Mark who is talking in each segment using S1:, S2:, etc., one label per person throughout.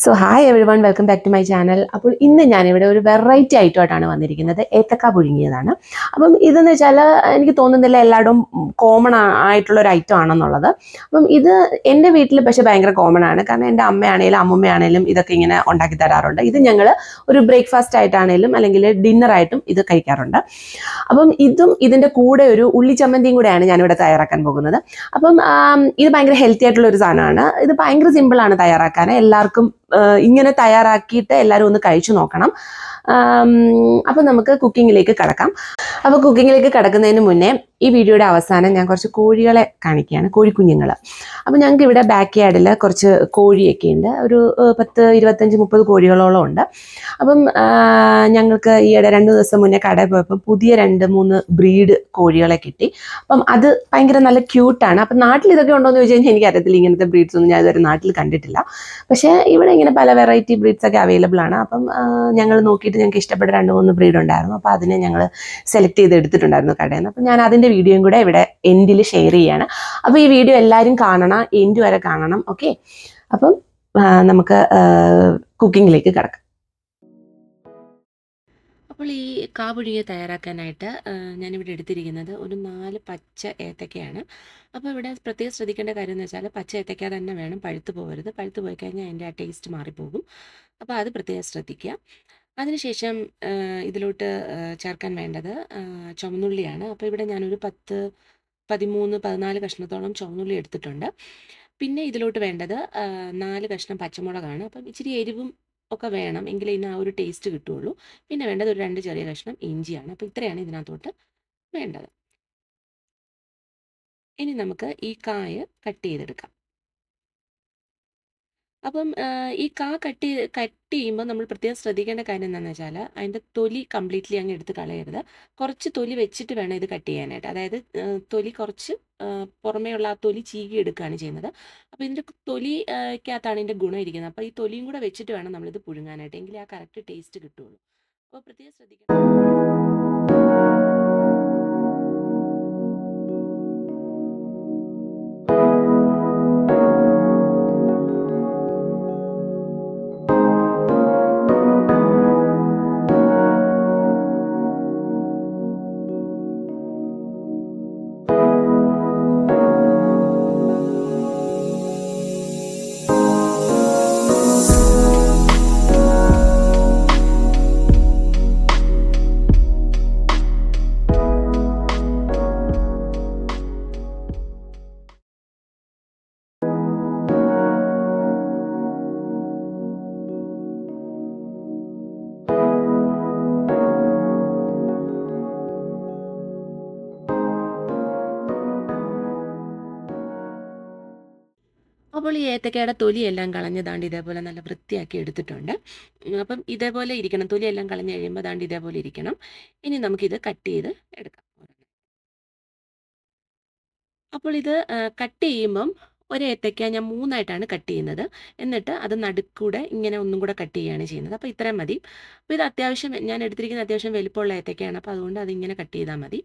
S1: So hi everyone, welcome back to my channel. അപ്പോൾ ഇന്ന് ഞാനിവിടെ ഒരു വെറൈറ്റി ഐറ്റമായിട്ടാണ് വന്നിരിക്കുന്നത്. ഏത്തക്ക പുഴുങ്ങിയതാണ്. അപ്പം ഇതെന്ന് വെച്ചാൽ എനിക്ക് തോന്നുന്നില്ല എല്ലായിടും കോമൺ ആയിട്ടുള്ള ഒരു ഐറ്റം ആണെന്നുള്ളത്. അപ്പം ഇത് എൻ്റെ വീട്ടിൽ പക്ഷേ ഭയങ്കര കോമൺ ആണ്. കാരണം എൻ്റെ അമ്മയാണേലും അമ്മൂമ്മയാണേലും ഇതൊക്കെ ഇങ്ങനെ ഉണ്ടാക്കി തരാറുണ്ട്. ഇത് ഞങ്ങൾ ഒരു ബ്രേക്ക്ഫാസ്റ്റ് ആയിട്ടാണേലും അല്ലെങ്കിൽ ഡിന്നറായിട്ടും ഇത് കഴിക്കാറുണ്ട്. അപ്പം ഇതിൻ്റെ കൂടെ ഒരു ഉള്ളി ചമ്മന്തിയും കൂടെയാണ് ഞാനിവിടെ തയ്യാറാക്കാൻ പോകുന്നത്. അപ്പം ഇത് ഭയങ്കര ഹെൽത്തി ആയിട്ടുള്ള ഒരു സാധനമാണ്. ഇത് ഭയങ്കര സിമ്പിളാണ് തയ്യാറാക്കാൻ. എല്ലാവർക്കും ഇങ്ങനെ തയ്യാറാക്കിയിട്ട് എല്ലാവരും ഒന്ന് കഴിച്ചു നോക്കണം. അപ്പം നമുക്ക് കുക്കിങ്ങിലേക്ക് കടക്കാം. അപ്പോൾ കുക്കിങ്ങിലേക്ക് കടക്കുന്നതിന് മുന്നേ ഈ വീഡിയോയുടെ അവസാനം ഞാൻ കുറച്ച് കോഴികളെ കാണിക്കുകയാണ്, കോഴിക്കുഞ്ഞുങ്ങൾ. അപ്പം ഞങ്ങൾക്ക് ഇവിടെ ബാക്ക് യാർഡിൽ കുറച്ച് കോഴിയൊക്കെ ഉണ്ട്. ഒരു 10, 25, 30 കോഴികളോളം ഉണ്ട്. അപ്പം ഞങ്ങൾക്ക് ഈയിടെ 2 ദിവസം മുന്നേ കടയിൽ പോയപ്പോൾ പുതിയ 2-3 ബ്രീഡ് കോഴികളെ കിട്ടി. അപ്പം അത് ഭയങ്കര നല്ല ക്യൂട്ടാണ്. അപ്പം നാട്ടിൽ ഇതൊക്കെ ഉണ്ടോ എന്ന് ചോദിച്ചു കഴിഞ്ഞാൽ എനിക്കറിയത്തില്ല. ഇങ്ങനത്തെ ബ്രീഡ്സ് ഒന്നും ഞാൻ ഇതുവരെ നാട്ടിൽ കണ്ടിട്ടില്ല. പക്ഷേ ഇവിടെ ഇങ്ങനെ പല വെറൈറ്റി ബ്രീഡ്സ് ഒക്കെ അവൈലബിൾ ആണ്. അപ്പം ഞങ്ങൾ നോക്കിയിട്ട് ഞങ്ങൾക്ക് ഇഷ്ടപ്പെട്ട 2-3 ബ്രീഡ് ഉണ്ടായിരുന്നു. അപ്പോൾ അതിനെ ഞങ്ങൾ സെലക്ട് ചെയ്ത് എടുത്തിട്ടുണ്ടായിരുന്നു കടയിൽ നിന്ന്. അപ്പം ഞാൻ അതിൻ്റെ വീഡിയോയും കൂടെ ഇവിടെ എൻഡിൽ ഷെയർ ചെയ്യാണ്. അപ്പോൾ ഈ വീഡിയോ എല്ലാവരും കാണണം, എൻഡ് വരെ കാണണം. ഓക്കെ, അപ്പം നമുക്ക് കുക്കിങ്ങിലേക്ക് കിടക്കാം. അപ്പോൾ ഈ കാ പുഴുങ്ങിയ തയ്യാറാക്കാനായിട്ട് ഞാനിവിടെ എടുത്തിരിക്കുന്നത് ഒരു 4 പച്ച ഏത്തക്കയാണ്. അപ്പോൾ ഇവിടെ പ്രത്യേകം ശ്രദ്ധിക്കേണ്ട കാര്യം എന്ന് വെച്ചാൽ പച്ച ഏത്തക്ക തന്നെ വേണം, പഴുത്ത് പോകരുത്. പഴുത്ത് പോയി കഴിഞ്ഞാൽ അതിൻ്റെ ആ ടേസ്റ്റ് മാറിപ്പോകും. അപ്പോൾ അത് പ്രത്യേകം ശ്രദ്ധിക്കുക. അതിനുശേഷം ഇതിലോട്ട് ചേർക്കാൻ വേണ്ടത് ചുവന്നുള്ളിയാണ്. അപ്പോൾ ഇവിടെ ഞാനൊരു 10, 13, 14 കഷ്ണത്തോളം ചുവന്നുള്ളി എടുത്തിട്ടുണ്ട്. പിന്നെ ഇതിലോട്ട് വേണ്ടത് 4 കഷ്ണം പച്ചമുളകാണ്. അപ്പം ഇച്ചിരി എരിവും ഒക്കെ വേണം, എങ്കിലേ ഇതിന് ആ ഒരു ടേസ്റ്റ് കിട്ടുകയുള്ളൂ. പിന്നെ വേണ്ടത് ഒരു 2 ചെറിയ കഷ്ണം ഇഞ്ചിയാണ്. അപ്പോൾ ഇത്രയാണ് ഇതിനകത്തോട്ട് വേണ്ടത്. ഇനി നമുക്ക് ഈ കായ കട്ട് ചെയ്തെടുക്കാം. അപ്പം ഈ കട്ട് ചെയ്യുമ്പോൾ നമ്മൾ പ്രത്യേകം ശ്രദ്ധിക്കേണ്ട കാര്യം എന്താണെന്ന് വെച്ചാൽ അതിൻ്റെ തൊലി കംപ്ലീറ്റ്ലി അങ്ങ് എടുത്ത് കളയരുത്. കുറച്ച് തൊലി വെച്ചിട്ട് വേണം ഇത് കട്ട് ചെയ്യാനായിട്ട്. അതായത് തൊലി കുറച്ച് പുറമേയുള്ള ആ തൊലി ചീകി എടുക്കുകയാണ് ചെയ്യുന്നത്. അപ്പോൾ ഇതിൻ്റെ തൊലിക്കകത്താണ് ഇതിൻ്റെ ഗുണം ഇരിക്കുന്നത്. അപ്പോൾ ഈ തൊലിയും കൂടെ വെച്ചിട്ട് വേണം നമ്മളിത് പുഴുങ്ങാനായിട്ട്, എങ്കിലേ ആ കറക്റ്റ് ടേസ്റ്റ് കിട്ടുള്ളൂ. അപ്പോൾ പ്രത്യേകം ശ്രദ്ധിക്കണം. അപ്പോൾ ഈ ഏത്തക്കയുടെ തൊലിയെല്ലാം കളഞ്ഞ് ദാണ്ട് ഇതേപോലെ നല്ല വൃത്തിയാക്കി എടുത്തിട്ടുണ്ട്. അപ്പം ഇതേപോലെ ഇരിക്കണം, തൊലിയെല്ലാം കളഞ്ഞ് കഴിയുമ്പോൾ ദാണ്ട് ഇതേപോലെ ഇരിക്കണം. ഇനി നമുക്കിത് കട്ട് ചെയ്ത് എടുക്കാം. അപ്പോൾ ഇത് കട്ട് ചെയ്യുമ്പം ഒരു ഏത്തക്ക ഞാൻ 3ആയിട്ടാണ് കട്ട് ചെയ്യുന്നത്. എന്നിട്ട് അത് നടുക്കൂടെ ഇങ്ങനെ ഒന്നും കൂടെ കട്ട് ചെയ്യുകയാണ് ചെയ്യുന്നത്. അപ്പോൾ ഇത്രയും മതി. അപ്പോൾ ഇത് അത്യാവശ്യം ഞാൻ എടുത്തിരിക്കുന്ന അത്യാവശ്യം വലിപ്പമുള്ള ഏത്തക്കയാണ്. അപ്പോൾ അതുകൊണ്ട് അതിങ്ങനെ കട്ട് ചെയ്താൽ മതി.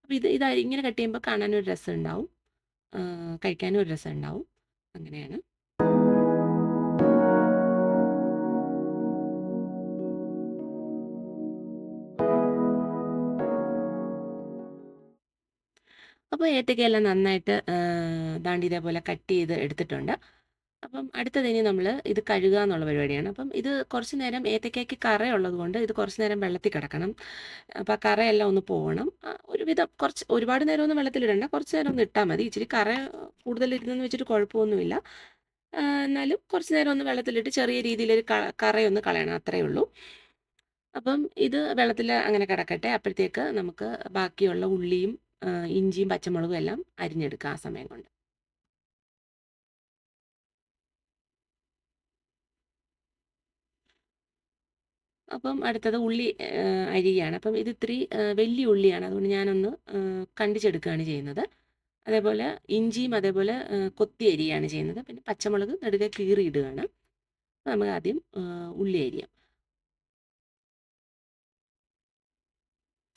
S1: അപ്പോൾ ഇത് ഇങ്ങനെ കട്ട് ചെയ്യുമ്പോൾ കാണാനൊരു രസം ഉണ്ടാവും, കഴിക്കാനും ഒരു രസം ഉണ്ടാവും. അങ്ങനെയാണ്. അപ്പോൾ ഏത്തക്കയെല്ലാം നന്നായിട്ട് ദാണ്ട് ഇതേപോലെ കട്ട് ചെയ്ത് എടുത്തിട്ടുണ്ട്. അപ്പം അടുത്തത് ഇനി നമ്മൾ ഇത് കഴുകുക എന്നുള്ള പരിപാടിയാണ്. അപ്പം ഇത് കുറച്ച് നേരം ഏത്തക്കയ്ക്ക് കറയുള്ളത് കൊണ്ട് ഇത് കുറച്ച് നേരം വെള്ളത്തിൽ കിടക്കണം. അപ്പോൾ ആ കറയെല്ലാം ഒന്ന് പോകണം. ഒരുവിധം ഒരുപാട് നേരമൊന്നും വെള്ളത്തിലിടണ്ട, കുറച്ച് നേരം ഒന്ന് ഇട്ടാൽ മതി. ഇച്ചിരി കറ കൂടുതലിരുന്നെന്ന് വെച്ചിട്ട് കുഴപ്പമൊന്നുമില്ല. എന്നാലും കുറച്ച് നേരം ഒന്ന് വെള്ളത്തിലിട്ട് ചെറിയ രീതിയിലൊരു കറയൊന്ന് കളയണം, അത്രയേ ഉള്ളൂ. അപ്പം ഇത് വെള്ളത്തിൽ അങ്ങനെ കിടക്കട്ടെ. അപ്പോഴത്തേക്ക് നമുക്ക് ബാക്കിയുള്ള ഉള്ളിയും ഇഞ്ചിയും പച്ചമുളകും എല്ലാം അരിഞ്ഞെടുക്കാം ആ സമയം കൊണ്ട്. അപ്പം അടുത്തത് ഉള്ളി അരിയാണ്. അപ്പം ഇത് ഇത്തിരി വലിയ ഉള്ളിയാണ്, അതുകൊണ്ട് ഞാനൊന്ന് കണ്ടിച്ചെടുക്കുകയാണ് ചെയ്യുന്നത്. അതേപോലെ ഇഞ്ചിയും അതേപോലെ കൊത്തി അരിയാണ് ചെയ്യുന്നത്. പിന്നെ പച്ചമുളക് നെടുകെ കീറിയിടുകയാണ്. നമുക്ക് ആദ്യം ഉള്ളി അരിയാം.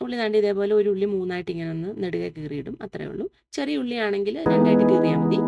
S1: ഉള്ളി ദാണ്ട് ഇതേപോലെ ഒരു ഉള്ളി 3ആയിട്ട് ഇങ്ങനെ ഒന്ന് നെടുകെ കീറിയിടും, അത്രേ ഉള്ളൂ. ചെറിയ ഉള്ളിയാണെങ്കിൽ 2ആയിട്ട് കീറിയാൽ മതി.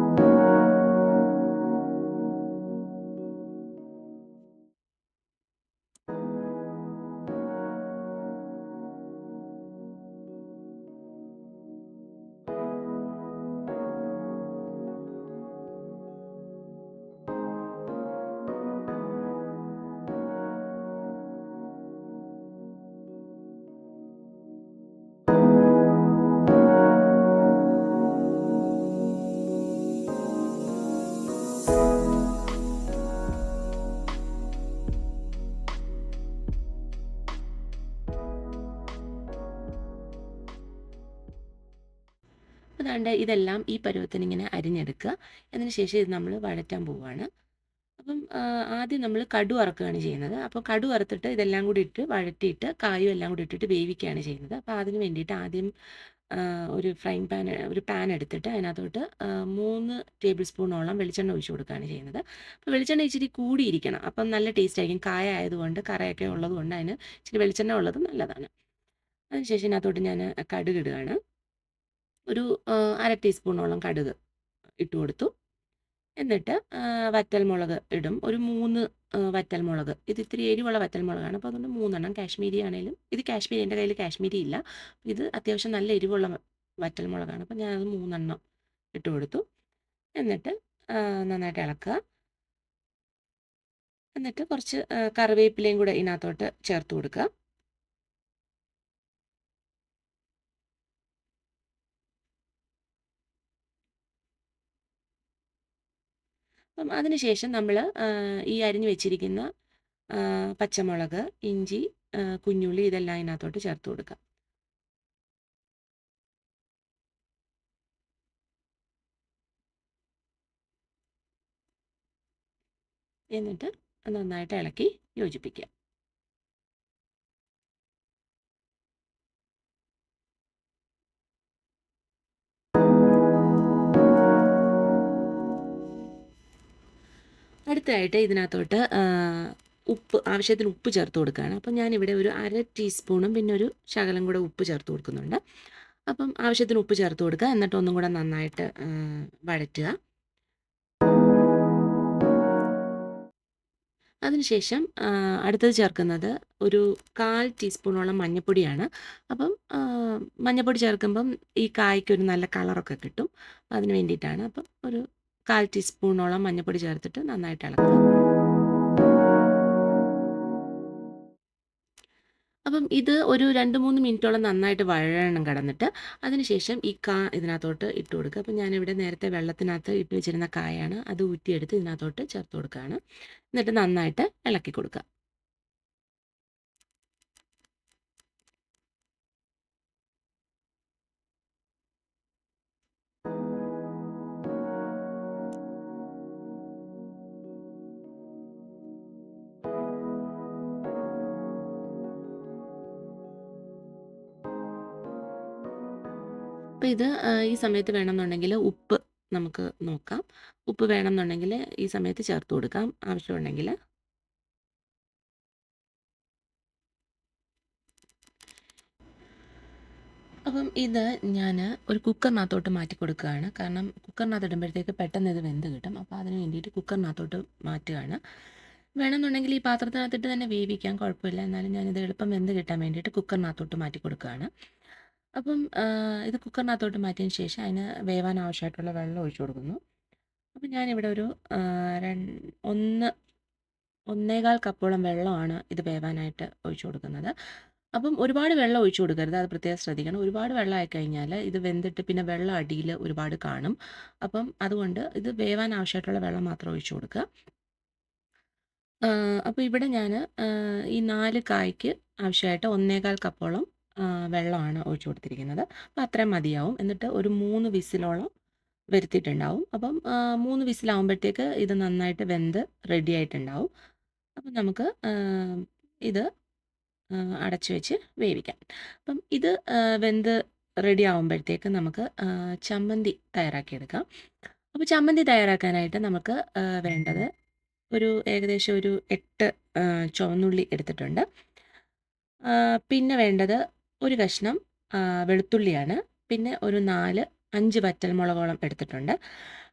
S1: അപ്പോൾ ദാണ്ട് ഇതെല്ലാം ഈ പരുവത്തിന് ഇങ്ങനെ അരിഞ്ഞെടുക്കുക. അതിന് ശേഷം ഇത് നമ്മൾ വഴറ്റാൻ പോവുകയാണ്. അപ്പം ആദ്യം നമ്മൾ കടു വറക്കുകയാണ് ചെയ്യുന്നത്. അപ്പോൾ കടു വറുത്തിട്ട് ഇതെല്ലാം കൂടി ഇട്ട് വഴറ്റിയിട്ട് കായും എല്ലാം കൂടി ഇട്ടിട്ട് വേവിക്കുകയാണ് ചെയ്യുന്നത്. അപ്പോൾ അതിന് വേണ്ടിയിട്ട് ആദ്യം ഒരു ഒരു പാൻ എടുത്തിട്ട് അതിനകത്തോട്ട് 3 ടേബിൾ സ്പൂണോളം വെളിച്ചെണ്ണ ഒഴിച്ച് കൊടുക്കുകയാണ് ചെയ്യുന്നത്. അപ്പോൾ വെളിച്ചെണ്ണ ഇച്ചിരി കൂടിയിരിക്കണം. അപ്പം നല്ല ടേസ്റ്റ് ആയിരിക്കും. കായ ആയതുകൊണ്ട് കറയൊക്കെ ഉള്ളത് കൊണ്ട് അതിന് ഇച്ചിരി വെളിച്ചെണ്ണ ഉള്ളത് നല്ലതാണ്. അതിനുശേഷം ഇതിനകത്തോട്ട് ഞാൻ കടുക് ഇടുകയാണ്. ഒരു 1/2 ടീസ്പൂണോളം കടുക് ഇട്ട് കൊടുത്തു. എന്നിട്ട് വറ്റൽമുളക് ഇടും. ഒരു 3 വറ്റൽമുളക്. ഇത് ഇത്തിരി എരിവുള്ള വറ്റൽമുളകാണ്. അപ്പോൾ അതുകൊണ്ട് 3 എണ്ണം. കാശ്മീരി ആണേലും ഇത് കാശ്മീരി, എൻ്റെ കയ്യിൽ കാശ്മീരി ഇല്ല. ഇത് അത്യാവശ്യം നല്ല എരിവുള്ള വറ്റൽമുളകാണ്. അപ്പോൾ ഞാനത് 3 എണ്ണം ഇട്ട് കൊടുത്തു. എന്നിട്ട് നന്നായിട്ട് ഇളക്കുക. എന്നിട്ട് കുറച്ച് കറിവേപ്പിലയും കൂടെ ഇതിനകത്തോട്ട് ചേർത്ത് കൊടുക്കുക. അപ്പം അതിനുശേഷം നമ്മൾ ഈ അരിഞ്ഞു വെച്ചിരിക്കുന്ന പച്ചമുളക്, ഇഞ്ചി, കുഞ്ഞുള്ളി ഇതെല്ലാം ഇതിനകത്തോട്ട് ചേർത്ത് കൊടുക്കുക. എന്നിട്ട് നന്നായിട്ട് ഇളക്കി യോജിപ്പിക്കുക. അടുത്തതായിട്ട് ഇതിനകത്തോട്ട് ആവശ്യത്തിന് ഉപ്പ് ചേർത്ത് കൊടുക്കുകയാണ്. അപ്പം ഞാനിവിടെ ഒരു 1/2 ടീസ്പൂണും പിന്നെ ഒരു ശകലം കൂടെ ഉപ്പ് ചേർത്ത് കൊടുക്കുന്നുണ്ട്. അപ്പം ആവശ്യത്തിന് ഉപ്പ് ചേർത്ത് കൊടുക്കുക. എന്നിട്ട് ഒന്നും കൂടെ നന്നായിട്ട് വഴറ്റുക. അതിനുശേഷം അടുത്തത് ചേർക്കുന്നത് ഒരു 1/4 ടീസ്പൂണോളം മഞ്ഞൾപ്പൊടിയാണ്. അപ്പം മഞ്ഞൾപ്പൊടി ചേർക്കുമ്പം ഈ കായ്ക്കൊരു നല്ല കളറൊക്കെ കിട്ടും. അതിന് വേണ്ടിയിട്ടാണ്. അപ്പം ഒരു 1/4 ടീസ്പൂണോളം മഞ്ഞൾപ്പൊടി ചേർത്തിട്ട് നന്നായിട്ട് ഇളക്കുക. അപ്പം ഇത് ഒരു 2-3 മിനിറ്റോളം നന്നായിട്ട് വഴണം കിടന്നിട്ട്. അതിനുശേഷം ഈ ഇതിനകത്തോട്ട് ഇട്ട് കൊടുക്കുക. അപ്പം ഞാനിവിടെ നേരത്തെ വെള്ളത്തിനകത്ത് ഇട്ട് വെച്ചിരുന്ന കായാണ്. അത് ഊറ്റിയെടുത്ത് ഇതിനകത്തോട്ട് ചേർത്ത് കൊടുക്കുകയാണ്. എന്നിട്ട് നന്നായിട്ട് ഇളക്കി കൊടുക്കുക. അപ്പോൾ ഇത് ഈ സമയത്ത് വേണമെന്നുണ്ടെങ്കിൽ ഉപ്പ് നമുക്ക് നോക്കാം. ഉപ്പ് വേണമെന്നുണ്ടെങ്കിൽ ഈ സമയത്ത് ചേർത്ത് കൊടുക്കാം ആവശ്യമുണ്ടെങ്കിൽ. അപ്പം ഇത് ഞാൻ ഒരു കുക്കറിനകത്തോട്ട് മാറ്റി കൊടുക്കുകയാണ്. കാരണം കുക്കറിനകത്ത് ഇടുമ്പോഴത്തേക്ക് പെട്ടെന്ന് ഇത് വെന്ത് കിട്ടും. അപ്പോൾ അതിന് വേണ്ടിയിട്ട് കുക്കറിനകത്തോട്ട് മാറ്റുകയാണ്. വേണമെന്നുണ്ടെങ്കിൽ ഈ പാത്രത്തിനകത്തിട്ട് തന്നെ വേവിക്കാം, കുഴപ്പമില്ല. എന്നാലും ഞാനിത് എളുപ്പം വെന്ത് കിട്ടാൻ വേണ്ടിയിട്ട് കുക്കറിനകത്തോട്ട് മാറ്റി കൊടുക്കുകയാണ്. അപ്പം ഇത് കുക്കറിനകത്തോട്ട് മാറ്റിയതിന് ശേഷം അതിന് വേവാൻ ആവശ്യമായിട്ടുള്ള വെള്ളം ഒഴിച്ചു കൊടുക്കുന്നു. അപ്പം ഞാനിവിടെ ഒരു 1-1.25 കപ്പോളം വെള്ളമാണ് ഇത് വേവാനായിട്ട് ഒഴിച്ചു കൊടുക്കുന്നത്. അപ്പം ഒരുപാട് വെള്ളം ഒഴിച്ചു കൊടുക്കരുത്, അത് പ്രത്യേകം ശ്രദ്ധിക്കണം. ഒരുപാട് വെള്ളം ആയിക്കഴിഞ്ഞാൽ ഇത് വെന്തിട്ട് പിന്നെ വെള്ളം അടിയിൽ ഒരുപാട് കാണും. അപ്പം അതുകൊണ്ട് ഇത് വേവാൻ ആവശ്യമായിട്ടുള്ള വെള്ളം മാത്രം ഒഴിച്ചു കൊടുക്കുക. അപ്പോൾ ഇവിടെ ഞാൻ ഈ 4 കായ്ക്ക് ആവശ്യമായിട്ട് 1.25 കപ്പോളം വെള്ളമാണ് ഒഴിച്ചു കൊടുത്തിരിക്കുന്നത്. അപ്പോൾ അത്രയും മതിയാവും. എന്നിട്ട് ഒരു 3 വിസിലോളം വരുത്തിയിട്ടുണ്ടാവും. അപ്പം 3 വിസിലാവുമ്പോഴത്തേക്ക് ഇത് നന്നായിട്ട് വെന്ത് റെഡി ആയിട്ടുണ്ടാവും. അപ്പം നമുക്ക് ഇത് അടച്ചു വെച്ച് വേവിക്കാം. അപ്പം ഇത് വെന്ത് റെഡി ആവുമ്പോഴത്തേക്ക് നമുക്ക് ചമ്മന്തി തയ്യാറാക്കിയെടുക്കാം. അപ്പോൾ ചമ്മന്തി തയ്യാറാക്കാനായിട്ട് നമുക്ക് വേണ്ടത് ഏകദേശം ഒരു 8 ചുവന്നുള്ളി എടുത്തിട്ടുണ്ട്. പിന്നെ വേണ്ടത് ഒരു കഷ്ണം വെളുത്തുള്ളിയാണ്. പിന്നെ ഒരു 4-5 വറ്റൽമുളകോളം എടുത്തിട്ടുണ്ട്.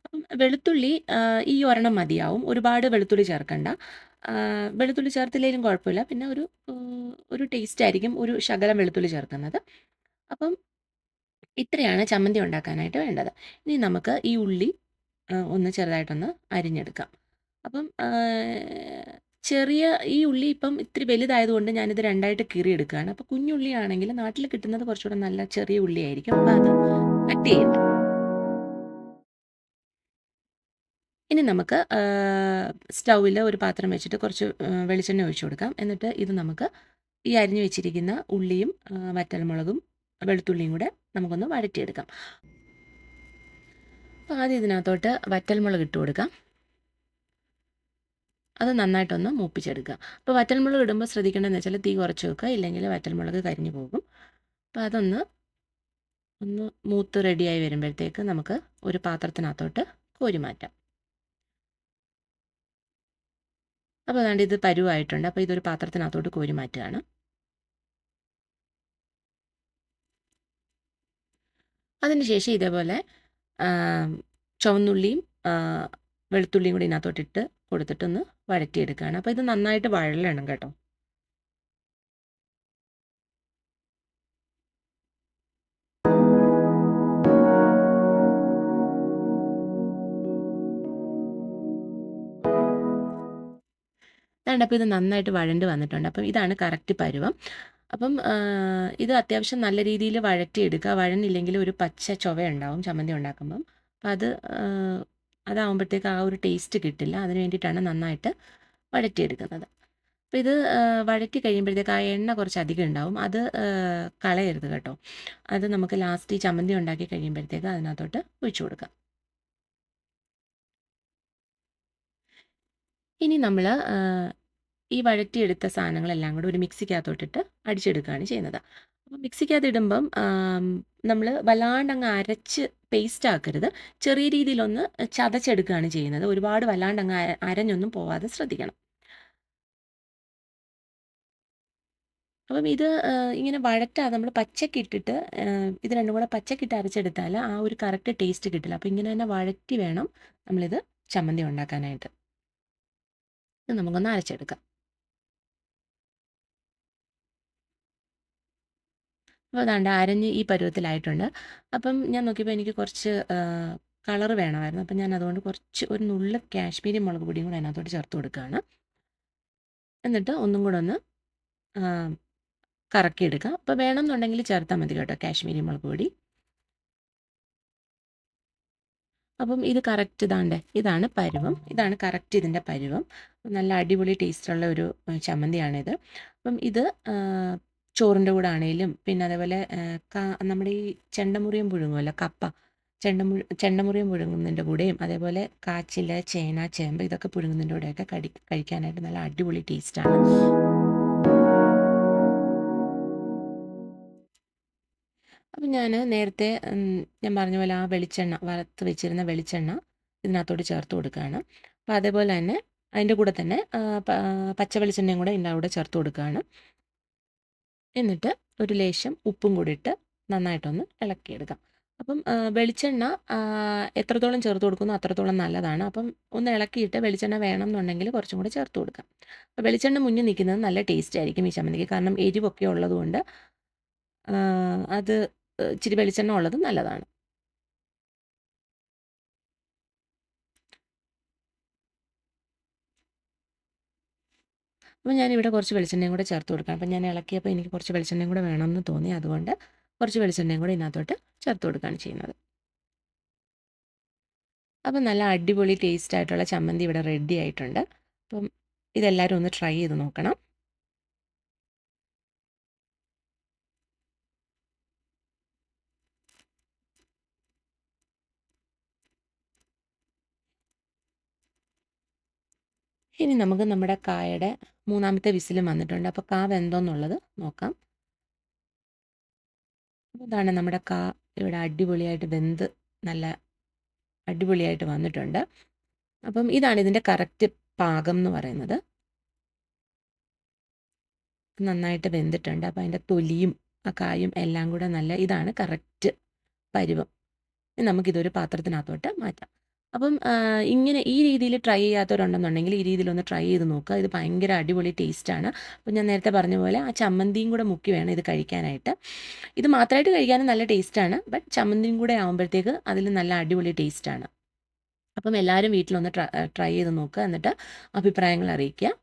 S1: അപ്പം വെളുത്തുള്ളി ഈ ഒരെണ്ണം മതിയാവും. ഒരുപാട് വെളുത്തുള്ളി ചേർക്കണ്ട. വെളുത്തുള്ളി ചേർത്തില്ലെങ്കിലും കുഴപ്പമില്ല. പിന്നെ ഒരു ടേസ്റ്റ് ആയിരിക്കും ഒരു ശകലം വെളുത്തുള്ളി ചേർക്കുന്നത്. അപ്പം ഇത്രയാണ് ചമ്മന്തി ഉണ്ടാക്കാനായിട്ട് വേണ്ടത്. ഇനി നമുക്ക് ഈ ഉള്ളി ഒന്ന് ചെറുതായിട്ടൊന്ന് അരിഞ്ഞെടുക്കാം. അപ്പം ഈ ഉള്ളി ഇപ്പം ഇത്തിരി വലുതായതുകൊണ്ട് ഞാനിത് 2ആയിട്ട് കീറിയെടുക്കുകയാണ്. അപ്പോൾ കുഞ്ഞുള്ളിയാണെങ്കിൽ നാട്ടിൽ കിട്ടുന്നത് കുറച്ചുകൂടെ നല്ല ചെറിയ ഉള്ളിയായിരിക്കും. അപ്പോൾ അത് കട്ട് ചെയ്യണം. ഇനി നമുക്ക് സ്റ്റൗവിൽ ഒരു പാത്രം വെച്ചിട്ട് കുറച്ച് വെളിച്ചെണ്ണ ഒഴിച്ചു കൊടുക്കാം. എന്നിട്ട് ഇത് നമുക്ക് ഈ അരിഞ്ഞു വെച്ചിരിക്കുന്ന ഉള്ളിയും വറ്റൽമുളകും വെളുത്തുള്ളിയും കൂടെ നമുക്കൊന്ന് വഴറ്റിയെടുക്കാം. അപ്പോൾ ആദ്യം ഇതിനകത്തോട്ട് വറ്റൽമുളക് ഇട്ട് കൊടുക്കാം. അത് നന്നായിട്ടൊന്ന് മൂപ്പിച്ചെടുക്കുക. അപ്പോൾ വറ്റൽമുളക് ഇടുമ്പോൾ ശ്രദ്ധിക്കേണ്ടതെന്ന് വെച്ചാൽ തീ കുറച്ച് വെക്കുക, ഇല്ലെങ്കിൽ വറ്റൽമുളക് കരിഞ്ഞു പോകും. അപ്പോൾ അതൊന്ന് മൂത്ത് റെഡിയായി വരുമ്പോഴത്തേക്ക് നമുക്ക് ഒരു പാത്രത്തിനകത്തോട്ട് കോരി മാറ്റാം. അപ്പോൾ അതുകൊണ്ട് ഇത് പരുവായിട്ടുണ്ട്. അപ്പോൾ ഇതൊരു പാത്രത്തിനകത്തോട്ട് കോരി മാറ്റുകയാണ്. അതിനുശേഷം ഇതേപോലെ ചുവന്നുള്ളിയും വെളുത്തുള്ളിയും കൂടി ഇതിനകത്തോട്ടിട്ട് കൊടുത്തിട്ടൊന്ന് വഴറ്റിയെടുക്കുകയാണ്. അപ്പോൾ ഇത് നന്നായിട്ട് വഴലണം കേട്ടോ. അതുകൊണ്ട് അപ്പോൾ ഇത് നന്നായിട്ട് വഴണ്ട് വന്നിട്ടുണ്ട്. അപ്പം ഇതാണ് കറക്റ്റ് പരുവം. അപ്പം ഇത് അത്യാവശ്യം നല്ല രീതിയിൽ വഴറ്റിയെടുക്കുക. വഴന്നില്ലെങ്കിൽ ഒരു പച്ച ചൊവ ഉണ്ടാവും ചമ്മന്തി ഉണ്ടാക്കുമ്പം. അപ്പം അതാവുമ്പോഴത്തേക്ക് ആ ഒരു ടേസ്റ്റ് കിട്ടില്ല. അതിന് വേണ്ടിയിട്ടാണ് നന്നായിട്ട് വഴറ്റിയെടുക്കുന്നത്. അപ്പോൾ ഇത് വഴറ്റി കഴിയുമ്പോഴത്തേക്ക് ആ എണ്ണ കുറച്ച് അധികം ഉണ്ടാവും. അത് കളയരുത് കേട്ടോ. അത് നമുക്ക് ലാസ്റ്റ് ഈ ചമ്മന്തി ഉണ്ടാക്കി കഴിയുമ്പോഴത്തേക്ക് അതിനകത്തോട്ട് ഒഴിച്ചു കൊടുക്കാം. ഇനി നമ്മൾ ഈ വഴറ്റിയെടുത്ത സാധനങ്ങളെല്ലാം കൂടി ഒരു മിക്സിക്കകത്തോട്ടിട്ട് അടിച്ചെടുക്കുകയാണ് ചെയ്യുന്നത്. അപ്പോൾ മിക്സിക്കകത്ത് ഇടുമ്പം നമ്മൾ വല്ലാണ്ട് അങ്ങ് അരച്ച് പേസ്റ്റ് ആക്കരുത്. ചെറിയ രീതിയിലൊന്ന് ചതച്ചെടുക്കുകയാണ് ചെയ്യുന്നത്. ഒരുപാട് വല്ലാണ്ട് അങ്ങ് അരഞ്ഞൊന്നും പോവാതെ ശ്രദ്ധിക്കണം. അപ്പം ഇത് ഇങ്ങനെ വഴറ്റാതെ നമ്മൾ പച്ചക്കിട്ടിട്ട് ഇത് രണ്ടും കൂടെ പച്ചക്കിട്ട് അരച്ചെടുത്താൽ ആ ഒരു കറക്റ്റ് ടേസ്റ്റ് കിട്ടില്ല. അപ്പോൾ ഇങ്ങനെ തന്നെ വഴറ്റി വേണം നമ്മളിത് ചമ്മന്തി ഉണ്ടാക്കാനായിട്ട്. ഇത് നമുക്കൊന്ന് അരച്ചെടുക്കാം. അപ്പോൾ അതാണ്ട് അരഞ്ഞ് ഈ പരുവത്തിലായിട്ടുണ്ട്. അപ്പം ഞാൻ നോക്കിയപ്പോൾ എനിക്ക് കുറച്ച് കളർ വേണമായിരുന്നു. അപ്പം ഞാൻ അതുകൊണ്ട് ഒരു നുള്ള് കാശ്മീരി മുളക് പൊടിയും കൂടെ അതിനകത്തോട്ട് ചേർത്ത് കൊടുക്കുകയാണ്. എന്നിട്ട് ഒന്നും കൂടെ ഒന്ന് കറക്കിയെടുക്കുക. അപ്പോൾ വേണമെന്നുണ്ടെങ്കിൽ ചേർത്താൽ മതി കേട്ടോ കാശ്മീരി മുളക് പൊടി. അപ്പം ഇത് കറക്റ്റ് ഇതാണ് പരുവം. ഇതാണ് കറക്റ്റ് ഇതിൻ്റെ പരുവം. നല്ല അടിപൊളി ടേസ്റ്റുള്ള ഒരു ചമ്മന്തിയാണിത്. അപ്പം ഇത് ചോറിൻ്റെ കൂടെ ആണെങ്കിലും പിന്നെ അതേപോലെ നമ്മുടെ ഈ ചെണ്ടമുറിയം പുഴുങ്ങുമല്ലോ കപ്പ, ചെണ്ടമുറിയം പുഴുങ്ങുന്നതിൻ്റെ കൂടെയും അതേപോലെ കാച്ചിൽ, ചേന, ചേമ്പ് ഇതൊക്കെ പുഴുങ്ങുന്നതിൻ്റെ കൂടെയൊക്കെ കഴിക്കാനായിട്ട് നല്ല അടിപൊളി ടേസ്റ്റാണ്. അപ്പം ഞാൻ നേരത്തെ ഞാൻ പറഞ്ഞ പോലെ ആ വെളിച്ചെണ്ണ വറുത്ത് വെച്ചിരുന്ന വെളിച്ചെണ്ണ ഇതിനകത്തോട്ട് ചേർത്ത് കൊടുക്കുകയാണ്. അപ്പോൾ അതേപോലെ തന്നെ അതിൻ്റെ കൂടെ തന്നെ പച്ച വെളിച്ചെണ്ണയും കൂടെ ഇതിൻ്റെ കൂടെ ചേർത്ത് കൊടുക്കുകയാണ്. എന്നിട്ട് ഒരു ലേശം ഉപ്പും കൂടി ഇട്ട് നന്നായിട്ടൊന്ന് ഇളക്കിയെടുക്കാം. അപ്പം വെളിച്ചെണ്ണ എത്രത്തോളം ചേർത്ത് കൊടുക്കുന്നോ അത്രത്തോളം നല്ലതാണ്. അപ്പം ഒന്ന് ഇളക്കിയിട്ട് വെളിച്ചെണ്ണ വേണം എന്നുണ്ടെങ്കിൽ കുറച്ചും കൂടി ചേർത്ത് കൊടുക്കാം. അപ്പോൾ വെളിച്ചെണ്ണ മുന്നിൽ നിൽക്കുന്നത് നല്ല ടേസ്റ്റ് ആയിരിക്കും ഈ ചമ്മന്തിക്ക്. കാരണം എരിവൊക്കെ ഉള്ളതുകൊണ്ട് അത് ഇച്ചിരി വെളിച്ചെണ്ണ ഉള്ളത് നല്ലതാണ്. അപ്പോൾ ഞാനിവിടെ കുറച്ച് വെളിച്ചെണ്ണയും കൂടെ ചേർത്ത് കൊടുക്കാം. അപ്പം ഞാൻ ഇളക്കിയപ്പോൾ എനിക്ക് കുറച്ച് വെളിച്ചെണ്ണയും കൂടെ വേണമെന്ന് തോന്നി. അതുകൊണ്ട് കുറച്ച് വെളിച്ചെണ്ണയും കൂടെ ഇതിനകത്തോട്ട് ചേർത്ത് കൊടുക്കുകയാണ് ചെയ്യുന്നത്. അപ്പം നല്ല അടിപൊളി ടേസ്റ്റ് ആയിട്ടുള്ള ചമ്മന്തി ഇവിടെ റെഡി ആയിട്ടുണ്ട്. അപ്പം ഇതെല്ലാവരും ഒന്ന് ട്രൈ ചെയ്ത് നോക്കണം. ഇനി നമുക്ക് നമ്മുടെ കായയുടെ മൂന്നാമത്തെ വിസിലും വന്നിട്ടുണ്ട്. അപ്പോൾ കാ വെന്തോന്നുള്ളത് നോക്കാം. ഇതാണ് നമ്മുടെ കാ ഇവിടെ അടിപൊളിയായിട്ട് വെന്ത് നല്ല അടിപൊളിയായിട്ട് വന്നിട്ടുണ്ട്. അപ്പം ഇതാണ് ഇതിൻ്റെ കറക്റ്റ് പാകം എന്ന് പറയുന്നത്. നന്നായിട്ട് വെന്തിട്ടുണ്ട്. അപ്പോൾ അതിൻ്റെ തൊലിയും ആ കായും എല്ലാം കൂടെ ഇതാണ് കറക്റ്റ് പരുവം. നമുക്കിതൊരു പാത്രത്തിനകത്തോട്ട് മാറ്റാം. അപ്പം ഇങ്ങനെ ഈ രീതിയിൽ ട്രൈ ചെയ്യാത്തവരുണ്ടെന്നുണ്ടെങ്കിൽ ഈ രീതിയിലൊന്ന് ട്രൈ ചെയ്ത് നോക്കുക. ഇത് ഭയങ്കര അടിപൊളി ടേസ്റ്റാണ്. അപ്പം ഞാൻ നേരത്തെ പറഞ്ഞ പോലെ ആ ചമ്മന്തിയും കൂടെ മുക്കി വേണം ഇത് കഴിക്കാനായിട്ട്. ഇത് മാത്രമായിട്ട് കഴിക്കാനും നല്ല ടേസ്റ്റാണ്. ബട്ട് ചമ്മന്തിയും കൂടെ ആകുമ്പോഴത്തേക്ക് അതിൽ നല്ല അടിപൊളി ടേസ്റ്റാണ്. അപ്പം എല്ലാവരും വീട്ടിലൊന്ന് ട്രൈ ചെയ്ത് നോക്കുക. എന്നിട്ട് അഭിപ്രായങ്ങൾ അറിയിക്കുക.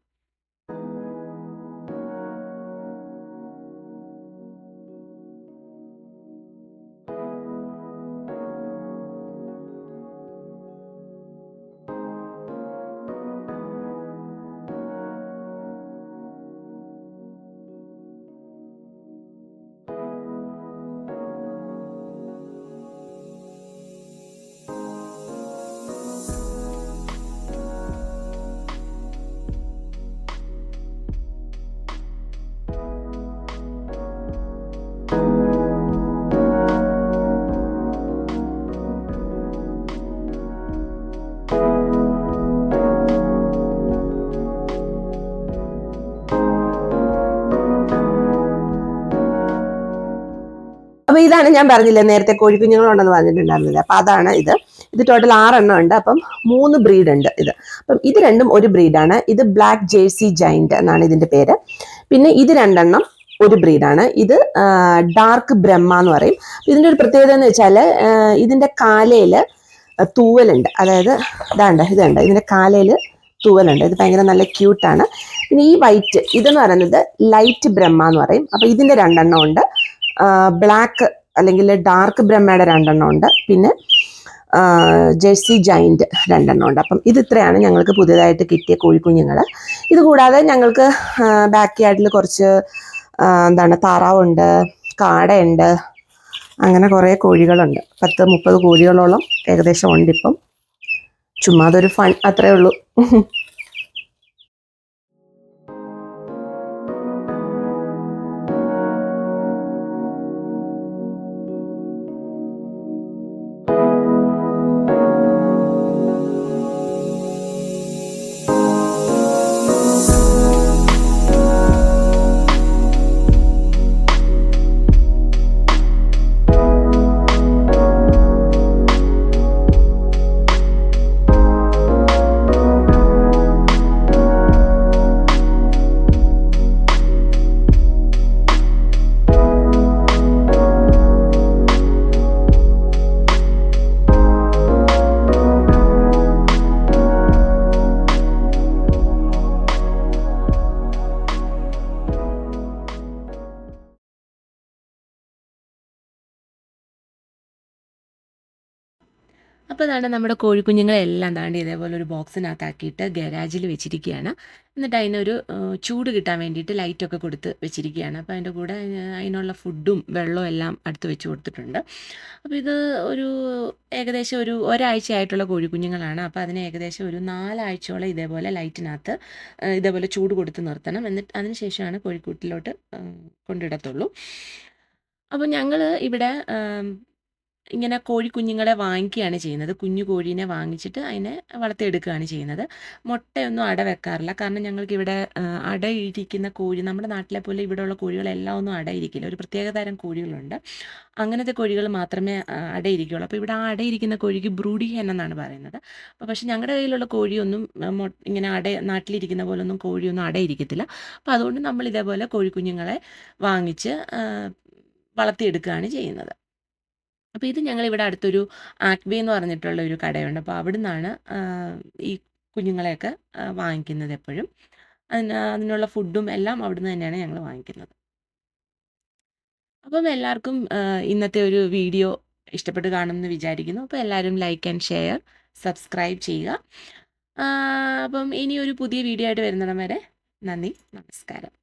S1: ഇതാണ് ഞാൻ പറഞ്ഞില്ലേ നേരത്തെ കോഴിക്കുഞ്ഞുങ്ങളുണ്ടെന്ന് പറഞ്ഞിട്ടുണ്ടായിരുന്നില്ല. അപ്പം അതാണ് ഇത്. ഇത് ടോട്ടൽ 6 എണ്ണം ഉണ്ട്. അപ്പം 3 ബ്രീഡ് ഉണ്ട് ഇത്. അപ്പം ഇത് രണ്ടും ഒരു ബ്രീഡാണ്. ഇത് ബ്ലാക്ക് ജേഴ്സി ജൈന്റ് എന്നാണ് ഇതിന്റെ പേര്. പിന്നെ ഇത് 2 എണ്ണം ഒരു ബ്രീഡാണ്. ഇത് ഡാർക്ക് ബ്രഹ്മ എന്ന് പറയും. ഇതിന്റെ ഒരു പ്രത്യേകത എന്ന് വെച്ചാൽ ഇതിന്റെ കാലയില് തൂവലുണ്ട്. അതായത് ഇതുണ്ട് ഇതിന്റെ കാലയിൽ തൂവലുണ്ട്. ഇത് ഭയങ്കര നല്ല ക്യൂട്ടാണ്. പിന്നെ ഈ വൈറ്റ് ഇതെന്ന് പറയുന്നത് ലൈറ്റ് ബ്രഹ്മ എന്ന് പറയും. അപ്പൊ ഇതിന്റെ 2 എണ്ണം ഉണ്ട്. ബ്ലാക്ക് അല്ലെങ്കിൽ ഡാർക്ക് ബ്രഹ്മയുടെ 2 എണ്ണം ഉണ്ട്. പിന്നെ ജേഴ്സി ജൈന്റ് 2 എണ്ണം ഉണ്ട്. അപ്പം ഇത് ഇത്രയാണ് ഞങ്ങൾക്ക് പുതിയതായിട്ട് കിട്ടിയ കോഴിക്കുഞ്ഞുങ്ങൾ. ഇത് കൂടാതെ ഞങ്ങൾക്ക് ബാക്ക് യാർഡിൽ കുറച്ച് താറാവുണ്ട്, കാടയുണ്ട്, അങ്ങനെ കുറേ കോഴികളുണ്ട്. 10-30 കോഴികളോളം ഏകദേശം ഉണ്ട് ഇപ്പം. ചുമ്മാ അതൊരു ഫൺ, അത്രേ ഉള്ളൂ. അപ്പോൾ അതാണ് നമ്മുടെ കോഴിക്കുഞ്ഞുങ്ങളെല്ലാം താണ്ടി ഇതേപോലെ ഒരു ബോക്സിനകത്താക്കിയിട്ട് ഗരാജിൽ വെച്ചിരിക്കുകയാണ്. എന്നിട്ട് അതിനൊരു ചൂട് കിട്ടാൻ വേണ്ടിയിട്ട് ലൈറ്റൊക്കെ കൊടുത്ത് വെച്ചിരിക്കുകയാണ്. അപ്പോൾ അതിൻ്റെ കൂടെ അതിനുള്ള ഫുഡും വെള്ളവും എല്ലാം അടുത്ത് വെച്ച് കൊടുത്തിട്ടുണ്ട്. അപ്പോൾ ഇത് ഒരു ഏകദേശം ഒരാഴ്ചയായിട്ടുള്ള കോഴിക്കുഞ്ഞുങ്ങളാണ്. അപ്പോൾ അതിന് ഏകദേശം ഒരു 4 ആഴ്ചയോളം ഇതേപോലെ ലൈറ്റിനകത്ത് ഇതേപോലെ ചൂട് കൊടുത്ത് നിർത്തണം. എന്നിട്ട് അതിന് ശേഷമാണ് കോഴിക്കൂട്ടിലോട്ട് കൊണ്ടിടത്തുള്ളൂ. അപ്പോൾ ഞങ്ങൾ ഇവിടെ ഇങ്ങനെ കോഴിക്കുഞ്ഞുങ്ങളെ വാങ്ങിക്കുകയാണ് ചെയ്യുന്നത്. കുഞ്ഞു കോഴീനെ വാങ്ങിച്ചിട്ട് അതിനെ വളർത്തിയെടുക്കുകയാണ് ചെയ്യുന്നത്. മുട്ടയൊന്നും അട വെക്കാറില്ല. കാരണം ഞങ്ങൾക്കിവിടെ അടയിരിക്കുന്ന കോഴി, നമ്മുടെ നാട്ടിലെ പോലെ ഇവിടെയുള്ള കോഴികളെല്ലാം ഒന്നും അടയിരിക്കില്ല. ഒരു പ്രത്യേക തരം കോഴികളുണ്ട്. അങ്ങനത്തെ കോഴികൾ മാത്രമേ അടയിരിക്കുകയുള്ളൂ. അപ്പോൾ ഇവിടെ ആ അടയിരിക്കുന്ന കോഴിക്ക് ബ്രൂഡി ഹെൻ എന്നാണ് പറയുന്നത്. അപ്പോൾ പക്ഷേ ഞങ്ങളുടെ കയ്യിലുള്ള കോഴിയൊന്നും ഇങ്ങനെ നാട്ടിലിരിക്കുന്ന പോലൊന്നും കോഴിയൊന്നും അടയിരിക്കത്തില്ല. അപ്പോൾ അതുകൊണ്ട് നമ്മൾ ഇതേപോലെ കോഴിക്കുഞ്ഞുങ്ങളെ വാങ്ങിച്ച് വളർത്തിയെടുക്കുകയാണ് ചെയ്യുന്നത്. അപ്പോൾ ഇത് ഞങ്ങളിവിടെ അടുത്തൊരു ആക്വേ എന്ന് പറഞ്ഞിട്ടുള്ള ഒരു കടയുണ്ട്. അപ്പോൾ അവിടെ നിന്നാണ് ഈ കുഞ്ഞുങ്ങളെയൊക്കെ വാങ്ങിക്കുന്നത് എപ്പോഴും. അതിനുള്ള ഫുഡും എല്ലാം അവിടെ നിന്ന് തന്നെയാണ് ഞങ്ങൾ വാങ്ങിക്കുന്നത്. അപ്പം എല്ലാവർക്കും ഇന്നത്തെ ഒരു വീഡിയോ ഇഷ്ടപ്പെട്ട് കാണുമെന്ന് വിചാരിക്കുന്നു. അപ്പോൾ എല്ലാവരും ലൈക്ക് ആൻഡ് ഷെയർ, സബ്സ്ക്രൈബ് ചെയ്യുക. അപ്പം ഇനി ഒരു പുതിയ വീഡിയോ ആയിട്ട് വരുന്നിടം വരെ നന്ദി, നമസ്കാരം.